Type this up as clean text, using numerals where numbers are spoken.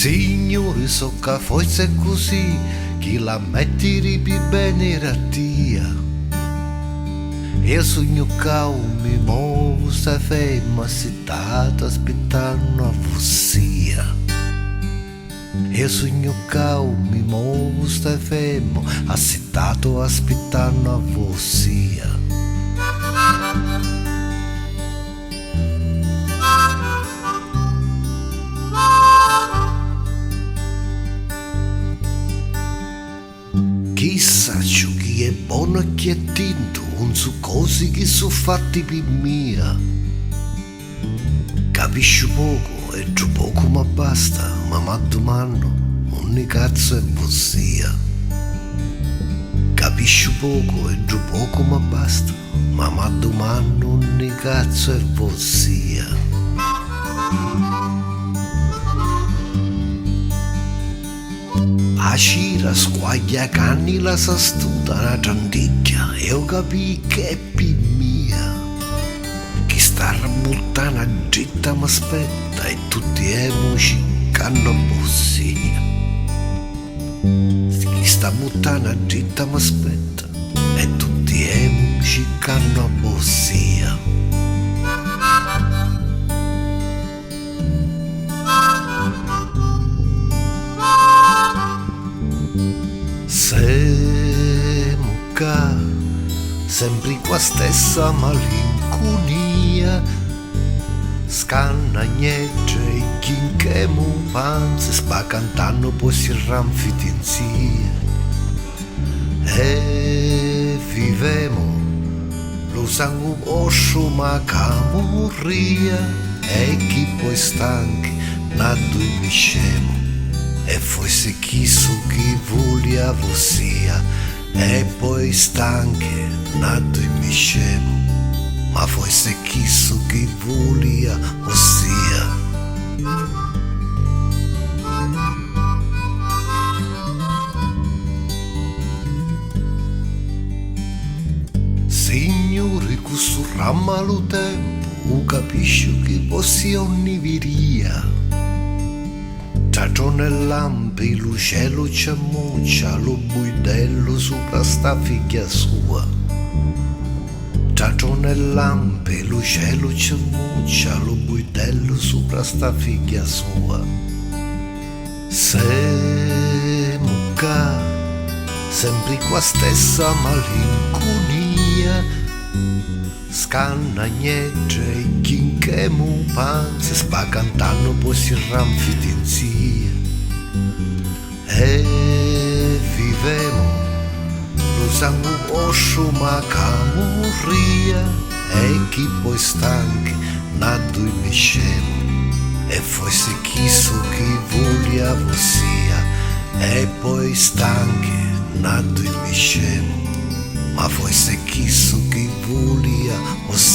Signore, so che forse è così, chi la metti più bene rattia. E sogno che mi muovo, sta ferma, assettata, aspettando a vossia. E sogno che mi muovo, sta fermo, assettato, aspettando a vossia. Chissà ciò chi è buono e chi è tinto, non su cose che sono fatti per mia. Capisci poco e giù poco ma basta, ma domando ogni cazzo è vossia. Capisci poco e giù poco ma basta, ma domando ogni cazzo è vossia. A cira squaglia canni la sastuta una tanticchia e ho capito che è più mia. Chi sta buttando a gitta m'aspetta e tutti emoci canno bossia. Chi sta buttando a gitta m'aspetta e tutti emoci canno bossia. Siamo qua, sempre qua stessa malinconia, scannagneggia e chinchemo panze, spacantando poi si ranfitenzia. E vivemo, lo sangue oscio ma camurria, e chi poi stanchi, nato e miscemo. E forse chi so chi voglia vossia, e poi stanche, nato in miscemo, ma forse chi so chi voglia ossia. Signore, questo ramma lo tempo, capisci che possia onniviria. Giorno e lampi, lo cielo c'è muccia, lo buidello sopra sta figlia sua. Giorno e lampi, lo cielo c'è muccia, lo buidello sopra sta figlia sua. Siamo qua, sempre qua stessa malinconia, scannagneggia e chinchemo panze, spacantando poi si ranfitenzia. E vivemo, lo sangue oscio ma camurria, e chi poi stanchi, nato in miscemo, e forse chi so chi voglia vossia, e poi stanchi, nato in miscemo, ma forse chi so chi voglia ossia.